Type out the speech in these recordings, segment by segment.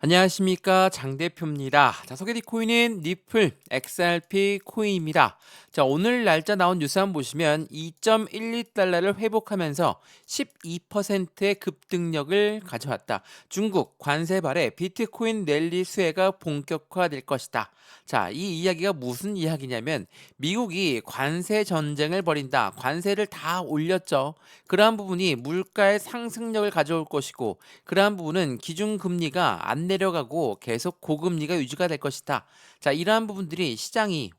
안녕하십니까, 장 대표입니다. 자, 소개팅 코인은 니플 XRP 코인입니다. 자, 오늘 날짜 나온 뉴스 한번 보시면 2.12달러를 회복하면서 12%의 급등력을 가져왔다. 중국 관세 발에 비트코인 랠리 수혜가 본격화될 것이다. 자, 이 이야기가 무슨 이야기냐면 미국이 관세 전쟁을 벌인다. 관세를 다 올렸죠. 그러한 부분이 물가의 상승력을 가져올 것이고, 그러한 부분은 기준금리가 안 내려가고 계속 고금리가 유지가 될 것이다. 자, 이러한 부분들이 시장이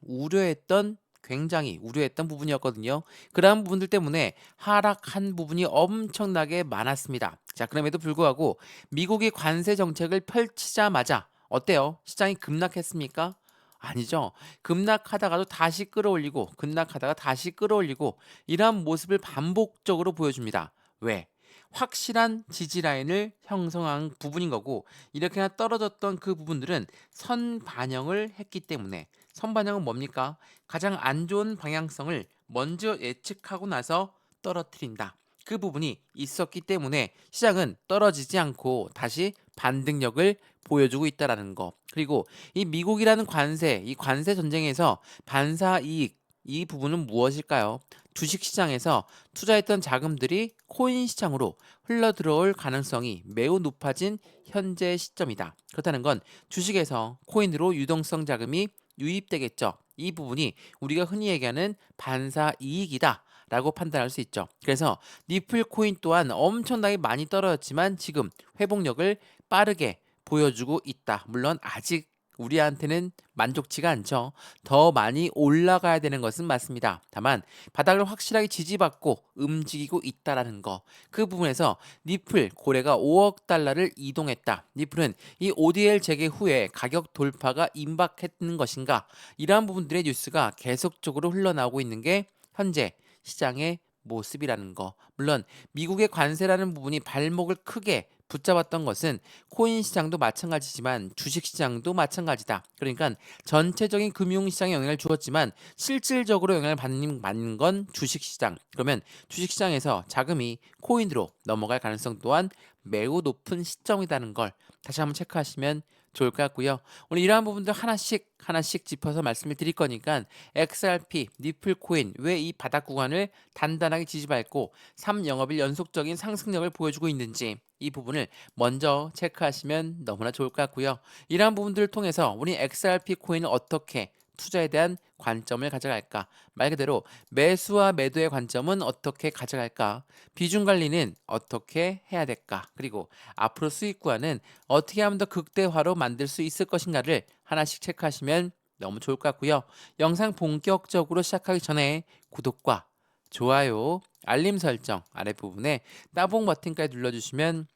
굉장히 우려했던 부분이었거든요. 그러한 부분들 때문에 하락한 부분이 엄청나게 많았습니다. 자, 그럼에도 불구하고 미국이 관세 정책을 펼치자마자 어때요? 시장이 급락했습니까? 아니죠. 급락하다가도 다시 끌어올리고, 급락하다가 다시 끌어올리고, 이러한 모습을 반복적으로 보여줍니다. 왜? 확실한 지지 라인을 형성한 부분인 거고, 이렇게나 떨어졌던 그 부분들은 선 반영을 했기 때문에, 선 반영은 뭡니까? 가장 안 좋은 방향성을 먼저 예측하고 나서 떨어뜨린다. 그 부분이 있었기 때문에 시장은 떨어지지 않고 다시 반등력을 보여주고 있다라는 거. 그리고 이 미국이라는 관세, 이 관세 전쟁에서 반사 이익, 이 부분은 무엇일까요? 주식 시장에서 투자했던 자금들이 코인 시장으로 흘러 들어올 가능성이 매우 높아진 현재 시점이다. 그렇다는 건 주식에서 코인으로 유동성 자금이 유입되겠죠. 이 부분이 우리가 흔히 얘기하는 반사 이익이다. 라고 판단할 수 있죠. 그래서 니플 코인 또한 엄청나게 많이 떨어졌지만 지금 회복력을 빠르게 보여주고 있다. 물론 아직 우리한테는 만족치가 않죠. 더 많이 올라가야 되는 것은 맞습니다. 다만 바닥을 확실하게 지지받고 움직이고 있다라는 거. 그 부분에서 니플 고래가 5억 달러를 이동했다. 니플은 이 ODL 재개 후에 가격 돌파가 임박했는 것인가? 이러한 부분들의 뉴스가 계속적으로 흘러나오고 있는 게 현재 시장의 모습이라는 거. 물론 미국의 관세라는 부분이 발목을 크게 붙잡았던 것은 코인 시장도 마찬가지지만 주식 시장도 마찬가지다. 그러니까 전체적인 금융 시장에 영향을 주었지만 실질적으로 영향을 받는 건 주식 시장. 그러면 주식 시장에서 자금이 코인으로 넘어갈 가능성 또한 매우 높은 시점이라는 걸 다시 한번 체크하시면 좋을 것 같고요. 오늘 이러한 부분들 하나씩 짚어서 말씀을 드릴 거니까 XRP, 니플 코인 왜 이 바닥 구간을 단단하게 지지밟고 3영업일 연속적인 상승력을 보여주고 있는지 이 부분을 먼저 체크하시면 너무나 좋을 것 같고요. 이러한 부분들을 통해서 우리 XRP 코인을 어떻게 투자에 대한 관점을 가져갈까? 말 그대로 매수와 매도의 관점은 어떻게 가져갈까? 비중 관리는 어떻게 해야 될까? 그리고 앞으로 수익 구간은 어떻게 하면 더 극대화로 만들 수 있을 것인가를 하나씩 체크하시면 너무 좋을 것 같고요. 영상 본격적으로 시작하기 전에 구독과 좋아요, 알림 설정 아랫부분에 따봉 버튼까지 눌러주시면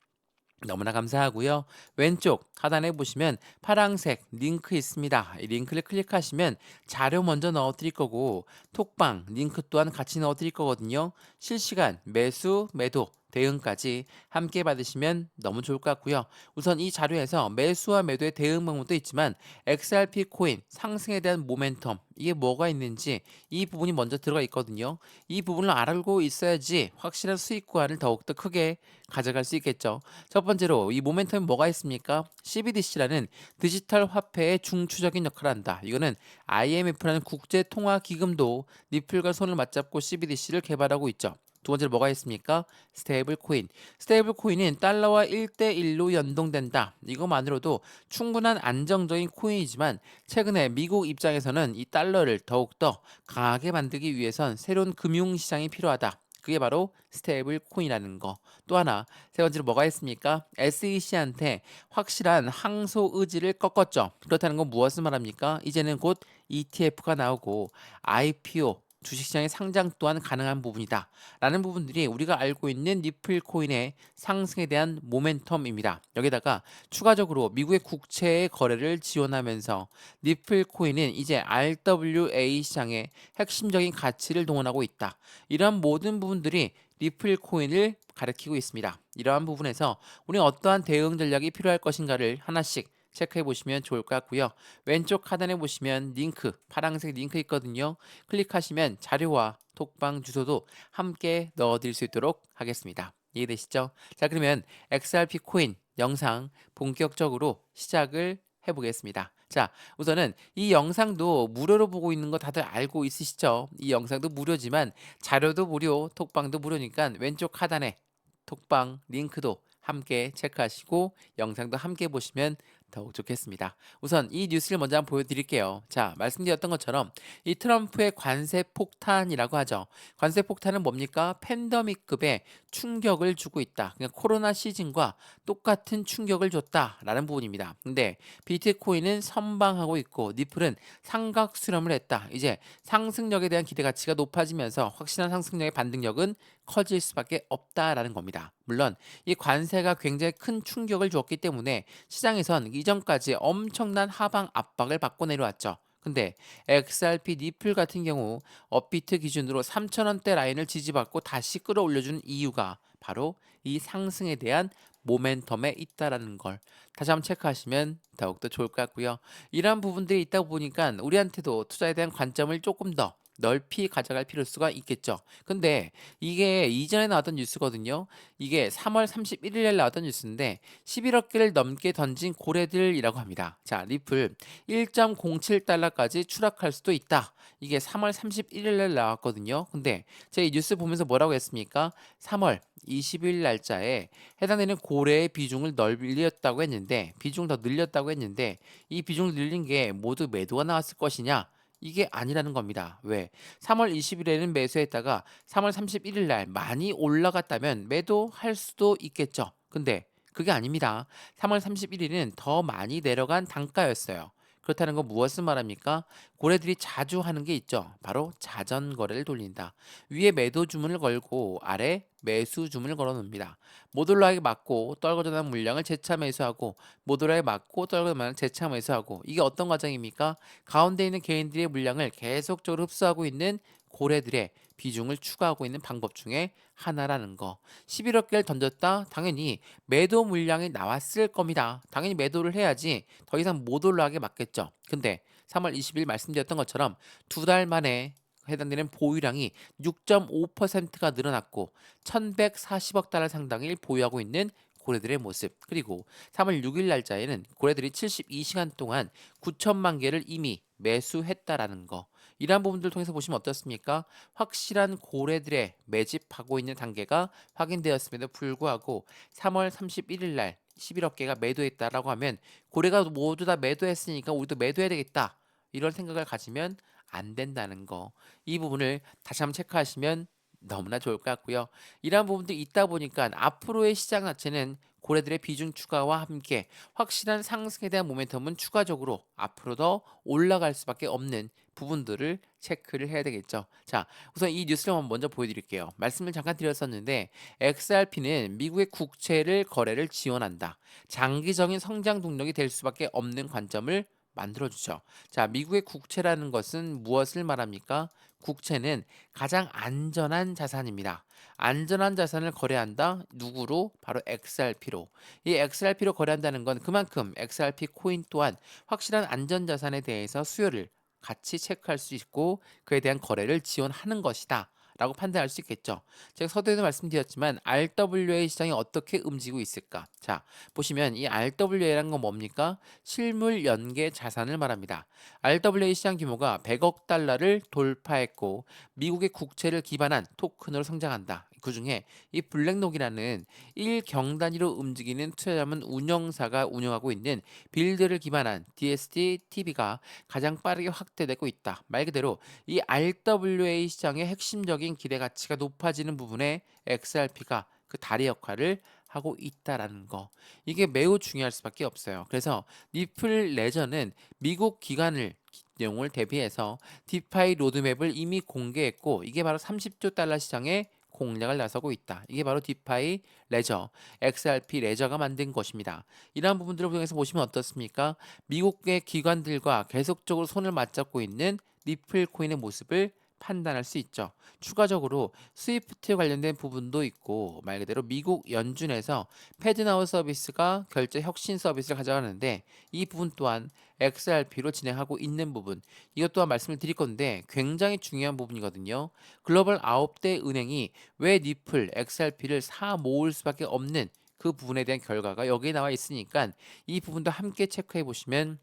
너무나 감사하고요. 왼쪽 하단에 보시면 파란색 링크 있습니다. 이 링크를 클릭하시면 자료 먼저 넣어 드릴 거고 톡방 링크 또한 같이 넣어 드릴 거거든요. 실시간 매수, 매도, 대응까지 함께 받으시면 너무 좋을 것 같고요. 우선 이 자료에서 매수와 매도의 대응 방법도 있지만 XRP 코인 상승에 대한 모멘텀 이게 뭐가 있는지 이 부분이 먼저 들어가 있거든요. 이 부분을 알고 있어야지 확실한 수익 구간을 더욱더 크게 가져갈 수 있겠죠. 첫 번째로 이 모멘텀이 뭐가 있습니까? CBDC라는 디지털 화폐의 중추적인 역할을 한다. 이거는 IMF라는 국제통화기금도 니플과 손을 맞잡고 CBDC를 개발하고 있죠. 두 번째로 뭐가 있습니까? 스테이블 코인. 스테이블 코인은 달러와 1대1로 연동된다. 이것만으로도 충분한 안정적인 코인이지만 최근에 미국 입장에서는 이 달러를 더욱더 강하게 만들기 위해선 새로운 금융시장이 필요하다. 그게 바로 스테이블 코인이라는 거. 또 하나 세 번째로 뭐가 있습니까? SEC한테 확실한 항소 의지를 꺾었죠. 그렇다는 건 무엇을 말합니까? 이제는 곧 ETF가 나오고 IPO 주식시장의 상장 또한 가능한 부분이다. 라는 부분들이 우리가 알고 있는 니플 코인의 상승에 대한 모멘텀입니다. 여기다가 추가적으로 미국의 국채의 거래를 지원하면서 니플 코인은 이제 RWA 시장에 핵심적인 가치를 동원하고 있다. 이러한 모든 부분들이 리플 코인을 가리키고 있습니다. 이러한 부분에서 우리 어떠한 대응 전략이 필요할 것인가를 하나씩 체크해 보시면 좋을 것 같고요. 왼쪽 하단에 보시면 링크, 파란색 링크 있거든요. 클릭하시면 자료와 톡방 주소도 함께 넣어 드릴 수 있도록 하겠습니다. 이해되시죠? 자, 그러면 XRP 코인 영상 본격적으로 시작을 해보겠습니다. 자, 우선은 이 영상도 무료로 보고 있는 거 다들 알고 있으시죠? 이 영상도 무료지만 자료도 무료, 톡방도 무료니까 왼쪽 하단에 톡방 링크도 함께 체크하시고 영상도 함께 보시면 더욱 좋겠습니다. 우선 이 뉴스를 먼저 한번 보여드릴게요. 자, 말씀드렸던 것처럼 이 트럼프의 관세 폭탄이라고 하죠. 관세 폭탄은 뭡니까? 팬데믹급의 충격을 주고 있다. 그냥 코로나 시즌과 똑같은 충격을 줬다라는 부분입니다. 근데 비트코인은 선방하고 있고 니플은 삼각 수렴을 했다. 이제 상승력에 대한 기대 가치가 높아지면서 확실한 상승력의 반등력은 커질 수밖에 없다라는 겁니다. 물론 이 관세가 굉장히 큰 충격을 주었기 때문에 시장에선 이전까지 엄청난 하방 압박을 받고 내려왔죠. 근데 XRP 니플 같은 경우 업비트 기준으로 3,000원대 라인을 지지받고 다시 끌어올려준 이유가 바로 이 상승에 대한 모멘텀에 있다라는 걸 다시 한번 체크하시면 더욱더 좋을 것 같고요. 이러한 부분들이 있다 보니까 우리한테도 투자에 대한 관점을 조금 더 넓이 가져갈 필요가 있겠죠. 근데 이게 이전에 나왔던 뉴스거든요. 이게 3월 31일에 나왔던 뉴스인데 11억 개를 넘게 던진 고래들이라고 합니다. 자, 리플 1.07달러까지 추락할 수도 있다. 이게 3월 31일에 나왔거든요. 근데 제가 이 뉴스 보면서 뭐라고 했습니까? 3월 20일 날짜에 해당되는 고래의 비중을 늘렸다고 했는데 비중을 더 늘렸다고 했는데 이 비중을 늘린 게 모두 매도가 나왔을 것이냐? 이게 아니라는 겁니다. 왜? 3월 20일에는 매수했다가 3월 31일 날 많이 올라갔다면 매도할 수도 있겠죠. 근데 그게 아닙니다. 3월 31일은 더 많이 내려간 단가였어요. 그렇다는 건 무엇을 말합니까? 고래들이 자주 하는 게 있죠. 바로 자전거래를 돌린다. 위에 매도 주문을 걸고 아래 매수 주문을 걸어 놓습니다. 모듈라에 맞고 떨궈져 나온 물량을 재차 매수하고 모듈라에 맞고 떨궈져 나온 재차 매수하고 이게 어떤 과정입니까? 가운데 있는 개인들의 물량을 계속적으로 흡수하고 있는 고래들의 비중을 추가하고 있는 방법 중에 하나라는 거. 11억 개를 던졌다? 당연히 매도 물량이 나왔을 겁니다. 당연히 매도를 해야지 더 이상 못 올라가게 맞겠죠. 근데 3월 20일 말씀드렸던 것처럼 두 달 만에 해당되는 보유량이 6.5%가 늘어났고 1140억 달러 상당을 보유하고 있는 고래들의 모습, 그리고 3월 6일 날짜에는 고래들이 72시간 동안 9천만 개를 이미 매수했다라는 거. 이러한 부분들 통해서 보시면 어떻습니까? 확실한 고래들의 매집하고 있는 단계가 확인되었음에도 불구하고 3월 31일 날 11억 개가 매도했다라고 하면 고래가 모두 다 매도했으니까 우리도 매도해야 되겠다. 이런 생각을 가지면 안 된다는 거. 이 부분을 다시 한번 체크하시면 너무나 좋을 것 같고요. 이러한 부분들이 있다 보니까 앞으로의 시장 자체는 고래들의 비중 추가와 함께 확실한 상승에 대한 모멘텀은 추가적으로 앞으로 더 올라갈 수밖에 없는 부분들을 체크를 해야 되겠죠. 자, 우선 이 뉴스를 한번 먼저 보여드릴게요. 말씀을 잠깐 드렸었는데 XRP는 미국의 국채를 거래를 지원한다. 장기적인 성장 동력이 될 수밖에 없는 관점을 만들어주죠. 자, 미국의 국채라는 것은 무엇을 말합니까? 국채는 가장 안전한 자산입니다. 안전한 자산을 거래한다. 누구로? 바로 XRP로. 이 XRP로 거래한다는 건 그만큼 XRP 코인 또한 확실한 안전 자산에 대해서 수요를 같이 체크할 수 있고 그에 대한 거래를 지원하는 것이다. 라고 판단할 수 있겠죠. 제가 서두에도 말씀드렸지만 RWA 시장이 어떻게 움직이고 있을까? 자, 보시면 이 RWA라는 건 뭡니까? 실물 연계 자산을 말합니다. RWA 시장 규모가 100억 달러를 돌파했고 미국의 국채를 기반한 토큰으로 성장한다. 그 중에 이 블랙록이라는 1경 단위로 움직이는 투자자문 운영사가 운영하고 있는 빌드를 기반한 DST TV가 가장 빠르게 확대되고 있다. 말 그대로 이 RWA 시장의 핵심적인 기대 가치가 높아지는 부분에 XRP가 그 다리 역할을 하고 있다라는 거. 이게 매우 중요할 수밖에 없어요. 그래서 니플 레저는 미국 기관을 내용을 대비해서 디파이 로드맵을 이미 공개했고 이게 바로 30조 달러 시장에 공략을 나서고 있다. 이게 바로 디파이 레저, XRP 레저가 만든 것입니다. 이러한 부분들을 통해서 보시면 어떻습니까? 미국의 기관들과 계속적으로 손을 맞잡고 있는 리플 코인의 모습을 판단할 수 있죠. 추가적으로 스위프트에 관련된 부분도 있고 말 그대로 미국 연준에서 패드나우 서비스가 결제 혁신 서비스를 가져가는데 이 부분 또한 XRP로 진행하고 있는 부분, 이것 또한 말씀을 드릴 건데 굉장히 중요한 부분이거든요. 글로벌 9대 은행이 왜 니플 XRP를 사 모을 수밖에 없는 그 부분에 대한 결과가 여기에 나와 있으니까 이 부분도 함께 체크해 보시면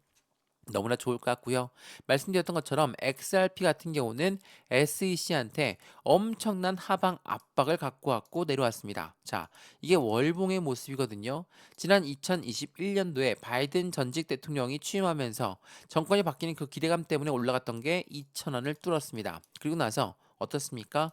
너무나 좋을 것 같고요. 말씀드렸던 것처럼 XRP 같은 경우는 SEC한테 엄청난 하방 압박을 갖고 왔고 내려왔습니다. 자, 이게 월봉의 모습이거든요. 지난 2021년도에 바이든 전직 대통령이 취임하면서 정권이 바뀌는 그 기대감 때문에 올라갔던 게 2,000원을 뚫었습니다. 그리고 나서 어떻습니까?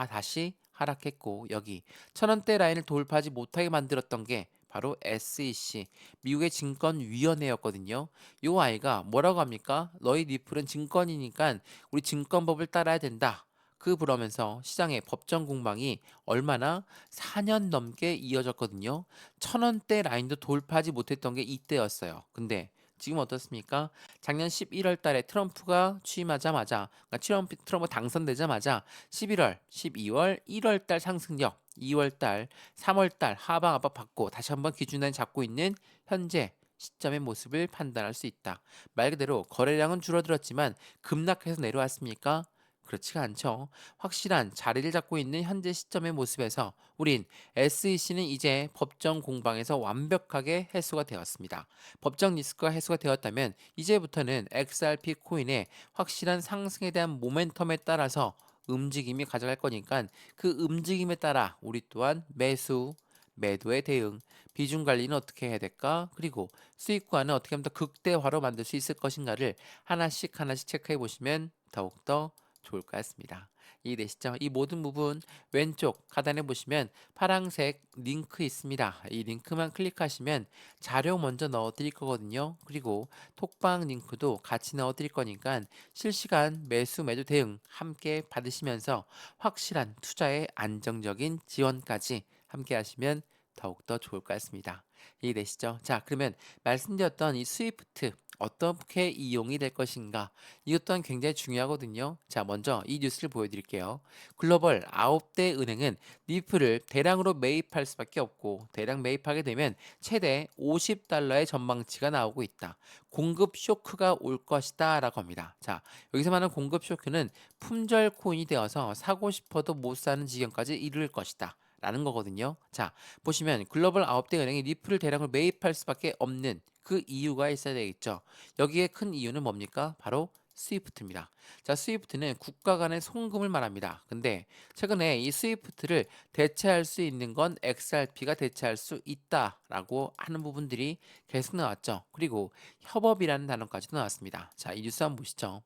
다시 하락했고 여기 1,000원대 라인을 돌파하지 못하게 만들었던 게 바로 SEC, 미국의 증권위원회였거든요. 요 아이가 뭐라고 합니까? 너희 니플은 증권이니까 우리 증권법을 따라야 된다. 그러면서 시장의 법정 공방이 얼마나 4년 넘게 이어졌거든요. 1,000원대 라인도 돌파하지 못했던 게 이때였어요. 근데 지금 어떻습니까? 작년 11월 달에 트럼프가 취임하자마자, 그러니까 트럼프 당선되자마자 11월, 12월, 1월 달 상승력, 2월 달, 3월 달 하방 압박 받고 다시 한번 기준을 잡고 있는 현재 시점의 모습을 판단할 수 있다. 말 그대로 거래량은 줄어들었지만 급락해서 내려왔습니까? 그렇지가 않죠. 확실한 자리를 잡고 있는 현재 시점의 모습에서 우린 SEC는 이제 법정 공방에서 완벽하게 해소가 되었습니다. 법정 리스크가 해소가 되었다면 이제부터는 XRP 코인의 확실한 상승에 대한 모멘텀에 따라서 움직임이 가져갈 거니까 그 움직임에 따라 우리 또한 매수, 매도의 대응, 비중 관리는 어떻게 해야 될까? 그리고 수익과는 어떻게 하면 더 극대화로 만들 수 있을 것인가를 하나씩 하나씩 체크해 보시면 더욱더 좋을 것 같습니다. 이해되시죠? 이 모든 부분 왼쪽 하단에 보시면 파란색 링크 있습니다. 이 링크만 클릭하시면 자료 먼저 넣어 드릴 거거든요. 그리고 톡방 링크도 같이 넣어 드릴 거니까 실시간 매수 매도 대응 함께 받으시면서 확실한 투자의 안정적인 지원까지 함께 하시면 더욱더 좋을 것 같습니다. 이해되시죠? 자, 그러면 말씀드렸던 이 스위프트 어떻게 이용이 될 것인가? 이것 또한 굉장히 중요하거든요. 자, 먼저 이 뉴스를 보여드릴게요. 글로벌 9대 은행은 니프를 대량으로 매입할 수밖에 없고 대량 매입하게 되면 최대 50달러의 전망치가 나오고 있다. 공급 쇼크가 올 것이다 라고 합니다. 자, 여기서 말하는 공급 쇼크는 품절 코인이 되어서 사고 싶어도 못 사는 지경까지 이를 것이다. 라는 거거든요. 자, 보시면 글로벌 9대 은행이 리플을 대량으로 매입할 수밖에 없는 그 이유가 있어야 되겠죠. 여기에 큰 이유는 뭡니까? 바로 스위프트입니다. 자, 스위프트는 국가 간의 송금을 말합니다. 근데 최근에 이 스위프트를 대체할 수 있는 건 XRP가 대체할 수 있다라고 하는 부분들이 계속 나왔죠. 그리고 협업이라는 단어까지도 나왔습니다. 자, 이 뉴스 한번 보시죠.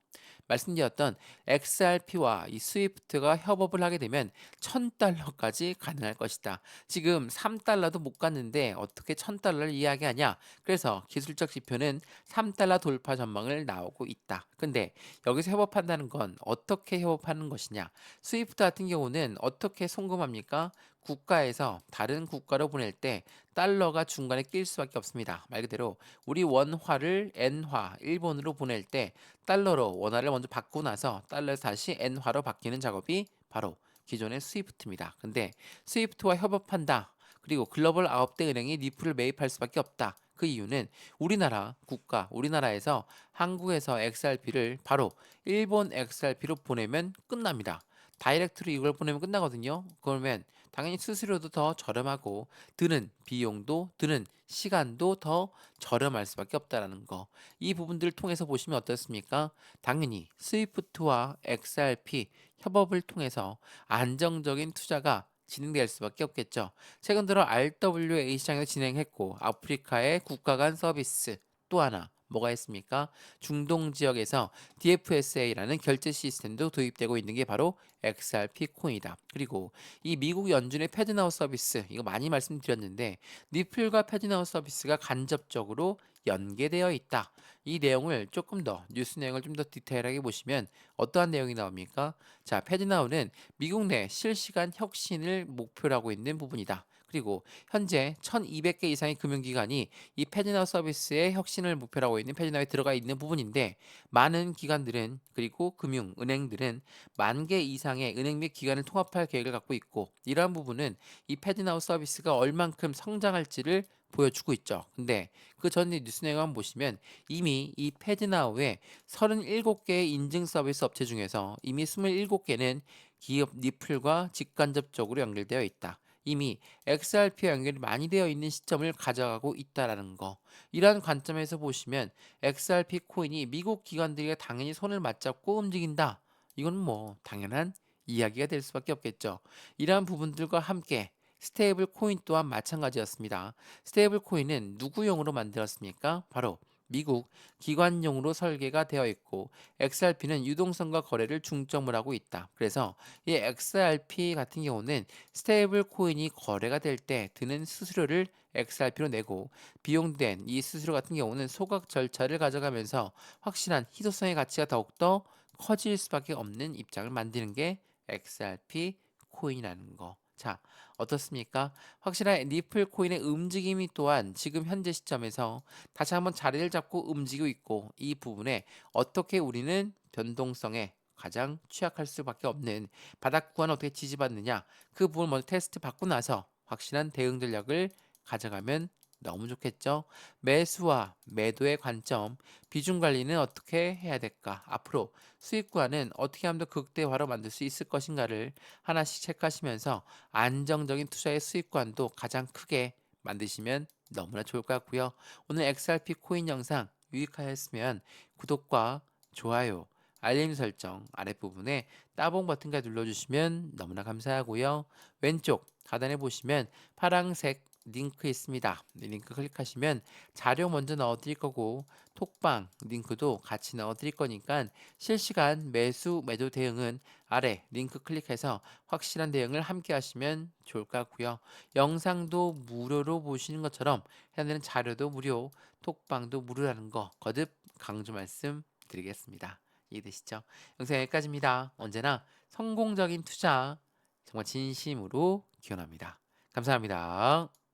말씀드렸던 XRP와 이 스위프트가 협업을 하게 되면 1,000달러까지 가능할 것이다. 지금 3달러도 못 갔는데 어떻게 1,000달러를 이야기하냐? 그래서 기술적 지표는 3달러 돌파 전망을 나오고 있다. 근데 여기서 협업한다는 건 어떻게 협업하는 것이냐? 스위프트 같은 경우는 어떻게 송금합니까? 국가에서 다른 국가로 보낼 때 달러가 중간에 낄 수밖에 없습니다. 말 그대로 우리 원화를 엔화, 일본으로 보낼 때 달러로 원화를 먼저 받고 나서 달러에서 다시 엔화로 바뀌는 작업이 바로 기존의 스위프트입니다. 근데 스위프트와 협업한다. 그리고 글로벌 9대 은행이 니프를 매입할 수밖에 없다. 그 이유는 우리나라 국가, 우리나라에서 한국에서 XRP를 바로 일본 XRP로 보내면 끝납니다. 다이렉트로 이걸 보내면 끝나거든요. 그러면 당연히 수수료도 더 저렴하고 드는 비용도 드는 시간도 더 저렴할 수밖에 없다라는 거. 이 부분들을 통해서 보시면 어떻습니까? 당연히 스위프트와 XRP 협업을 통해서 안정적인 투자가 진행될 수밖에 없겠죠. 최근 들어 RWA 시장에서 진행했고 아프리카의 국가 간 서비스 또 하나 뭐가 있습니까? 중동 지역에서 DFSA라는 결제 시스템도 도입되고 있는 게 바로 XRP 코인이다. 그리고 이 미국 연준의 패드나우 서비스 이거 많이 말씀드렸는데 니플과 패드나우 서비스가 간접적으로 연계되어 있다. 이 내용을 조금 더 뉴스 내용을 좀 더 디테일하게 보시면 어떠한 내용이 나옵니까? 자, 패드나우는 미국 내 실시간 혁신을 목표로 하고 있는 부분이다. 그리고 현재 1,200개 이상의 금융기관이 이 패드나우 서비스의 혁신을 목표로 하고 있는 패드나우에 들어가 있는 부분인데 많은 기관들은 그리고 금융, 은행들은 10,000개 이상의 은행 및 기관을 통합할 계획을 갖고 있고 이러한 부분은 이 패드나우 서비스가 얼만큼 성장할지를 보여주고 있죠. 근데 그 전에 뉴스 내용 한번 보시면 이미 이 패드나우의 37개의 인증 서비스 업체 중에서 이미 27개는 기업 니플과 직간접적으로 연결되어 있다. 이미 XRP와 연결이 많이 되어 있는 시점을 가져가고 있다라는 거. 이러한 관점에서 보시면 XRP 코인이 미국 기관들이 당연히 손을 맞잡고 움직인다. 이건 뭐 당연한 이야기가 될 수밖에 없겠죠. 이러한 부분들과 함께 스테이블 코인 또한 마찬가지였습니다. 스테이블 코인은 누구용으로 만들었습니까? 바로 미국 기관용으로 설계가 되어 있고 XRP는 유동성과 거래를 중점을 하고 있다. 그래서 이 XRP 같은 경우는 스테이블 코인이 거래가 될 때 드는 수수료를 XRP로 내고 비용된 이 수수료 같은 경우는 소각 절차를 가져가면서 확실한 희소성의 가치가 더욱더 커질 수밖에 없는 입장을 만드는 게 XRP 코인이라는 거. 자, 어떻습니까? 확실한 리플 코인의 움직임이 또한 지금 현재 시점에서 다시 한번 자리를 잡고 움직이고 있고 이 부분에 어떻게 우리는 변동성에 가장 취약할 수밖에 없는 바닥 구간을 어떻게 지지받느냐 그 부분을 먼저 테스트 받고 나서 확실한 대응 전략을 가져가면 너무 좋겠죠. 매수와 매도의 관점, 비중 관리는 어떻게 해야 될까? 앞으로 수익 구간은 어떻게 하면 더 극대화로 만들 수 있을 것인가를 하나씩 체크하시면서 안정적인 투자의 수익 구간도 가장 크게 만드시면 너무나 좋을 것 같고요. 오늘 XRP 코인 영상 유익하였으면 구독과 좋아요, 알림 설정 아랫부분에 따봉 버튼까지 눌러주시면 너무나 감사하고요. 왼쪽 하단에 보시면 파란색 링크 있습니다. 이 링크 클릭하시면 자료 먼저 넣어드릴 거고 톡방 링크도 같이 넣어드릴 거니까 실시간 매수 매도 대응은 아래 링크 클릭해서 확실한 대응을 함께 하시면 좋을 것 같고요. 영상도 무료로 보시는 것처럼 해야 되는 자료도 무료, 톡방도 무료라는 거 거듭 강조 말씀드리겠습니다. 이해되시죠? 영상 여기까지입니다. 언제나 성공적인 투자 정말 진심으로 기원합니다. 감사합니다.